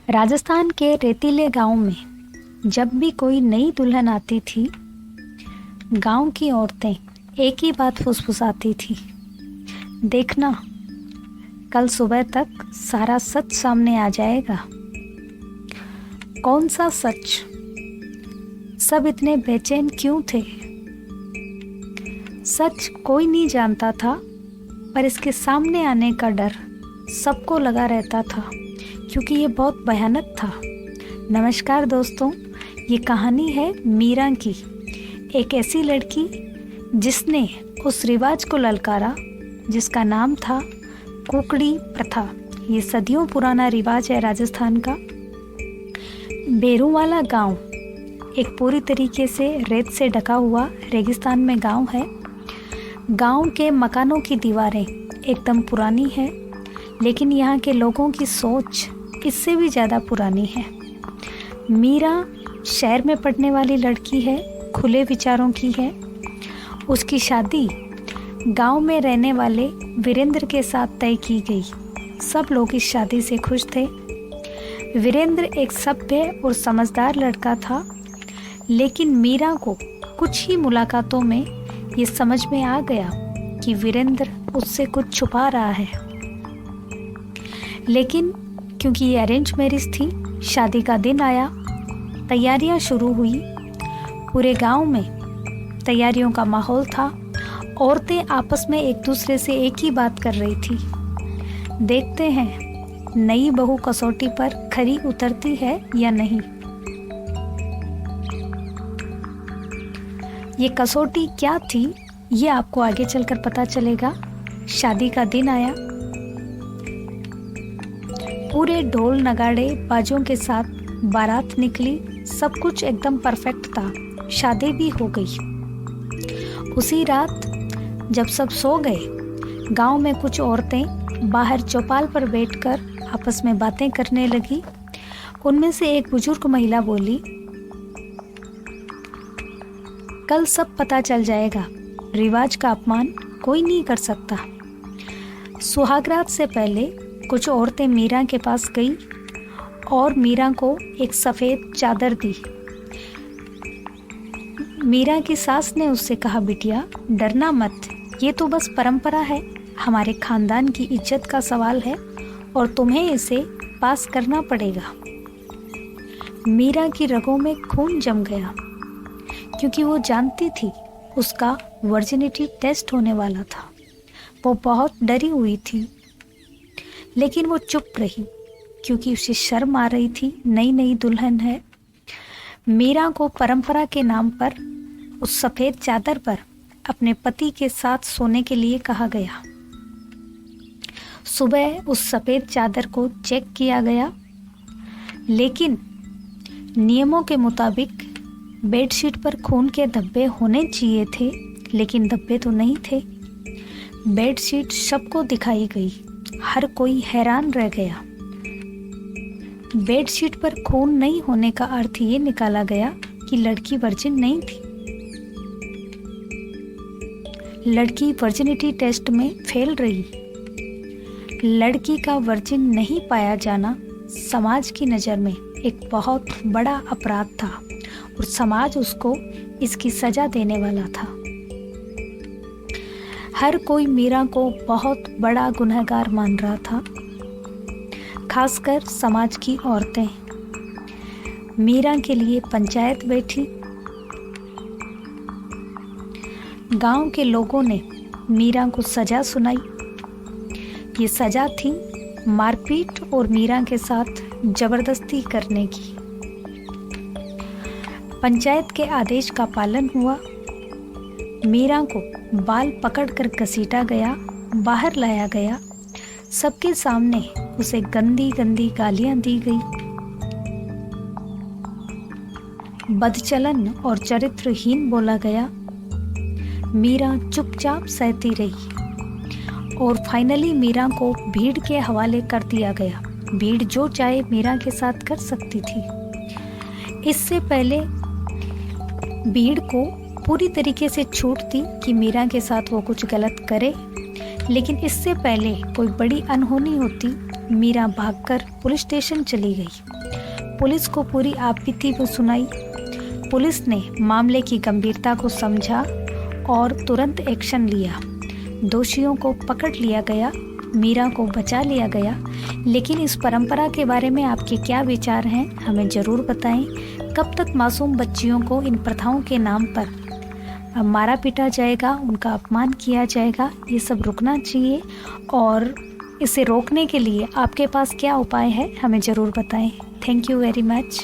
राजस्थान के रेतीले गांव में जब भी कोई नई दुल्हन आती थी, गांव की औरतें एक ही बात फुसफुसाती थी। देखना, कल सुबह तक सारा सच सामने आ जाएगा। कौन सा सच? सब इतने बेचैन क्यों थे? सच कोई नहीं जानता था, पर इसके सामने आने का डर सबको लगा रहता था, क्योंकि ये बहुत भयानक था। नमस्कार दोस्तों, ये कहानी है मीरा की, एक ऐसी लड़की जिसने उस रिवाज को ललकारा जिसका नाम था कुकड़ी प्रथा। ये सदियों पुराना रिवाज है राजस्थान का। बेरूवाला गांव एक पूरी तरीके से रेत से ढका हुआ रेगिस्तान में गांव है। गांव के मकानों की दीवारें एकदम पुरानी है, लेकिन यहाँ के लोगों की सोच इससे भी ज़्यादा पुरानी है। मीरा शहर में पढ़ने वाली लड़की है, खुले विचारों की है। उसकी शादी गांव में रहने वाले वीरेंद्र के साथ तय की गई। सब लोग इस शादी से खुश थे। वीरेंद्र एक सभ्य और समझदार लड़का था, लेकिन मीरा को कुछ ही मुलाकातों में ये समझ में आ गया कि वीरेंद्र उससे कुछ छुपा रहा है। लेकिन क्योंकि ये अरेंज मैरिज थी, शादी का दिन आया, तैयारियां शुरू हुई। पूरे गांव में तैयारियों का माहौल था। औरतें आपस में एक दूसरे से एक ही बात कर रही थी। देखते हैं नई बहू कसौटी पर खरी उतरती है या नहीं। ये कसौटी क्या थी, ये आपको आगे चलकर पता चलेगा। शादी का दिन आया, पूरे ढोल नगाड़े बाजों के साथ बारात निकली। सब कुछ एकदम परफेक्ट था। शादी भी हो गई। उसी रात जब सब सो गए, गांव में कुछ औरतें बाहर चौपाल पर बैठकर आपस में बातें करने लगी। उनमें से एक बुजुर्ग महिला बोली, कल सब पता चल जाएगा। रिवाज का अपमान कोई नहीं कर सकता। सुहागरात से पहले कुछ औरतें मीरा के पास गई और मीरा को एक सफ़ेद चादर दी। मीरा की सास ने उससे कहा, बिटिया डरना मत, ये तो बस परंपरा है, हमारे खानदान की इज्जत का सवाल है और तुम्हें इसे पास करना पड़ेगा। मीरा की रगों में खून जम गया, क्योंकि वो जानती थी उसका वर्जिनिटी टेस्ट होने वाला था। वो बहुत डरी हुई थी, लेकिन वो चुप रही, क्योंकि उसे शर्म आ रही थी। नई नई दुल्हन है। मीरा को परंपरा के नाम पर उस सफ़ेद चादर पर अपने पति के साथ सोने के लिए कहा गया। सुबह उस सफ़ेद चादर को चेक किया गया, लेकिन नियमों के मुताबिक बेडशीट पर खून के धब्बे होने चाहिए थे, लेकिन धब्बे तो नहीं थे। बेडशीट सबको दिखाई गई। हर कोई हैरान रह गया। बेडशीट पर खून नहीं होने का अर्थ ये निकाला गया कि लड़की वर्जिन नहीं थी। लड़की वर्जिनिटी टेस्ट में फेल रही। लड़की का वर्जिन नहीं पाया जाना समाज की नज़र में एक बहुत बड़ा अपराध था और समाज उसको इसकी सजा देने वाला था। हर कोई मीरा को बहुत बड़ा गुनहगार मान रहा था, खासकर समाज की औरतें। मीरा के लिए पंचायत बैठी। गांव के लोगों ने मीरा को सजा सुनाई। ये सजा थी मारपीट और मीरा के साथ जबरदस्ती करने की। पंचायत के आदेश का पालन हुआ। मीरा को बाल पकड़कर घसीटा गया, बाहर लाया गया। सबके सामने उसे गंदी गंदी गालियां दी गई। बदचलन और चरित्रहीन बोला गया। मीरा चुपचाप सहती रही और फाइनली मीरा को भीड़ के हवाले कर दिया गया। भीड़ जो चाहे मीरा के साथ कर सकती थी। इससे पहले भीड़ को पूरी तरीके से छूट थी कि मीरा के साथ वो कुछ गलत करे, लेकिन इससे पहले कोई बड़ी अनहोनी होती मीरा भागकर पुलिस स्टेशन चली गई। पुलिस को पूरी आपबीती वो सुनाई। पुलिस ने मामले की गंभीरता को समझा और तुरंत एक्शन लिया। दोषियों को पकड़ लिया गया, मीरा को बचा लिया गया। लेकिन इस परंपरा के बारे में आपके क्या विचार हैं, हमें ज़रूर बताएं। कब तक मासूम बच्चियों को इन प्रथाओं के नाम पर मारा पीटा जाएगा, उनका अपमान किया जाएगा? ये सब रुकना चाहिए और इसे रोकने के लिए आपके पास क्या उपाय है, हमें ज़रूर बताएं। Thank you very much.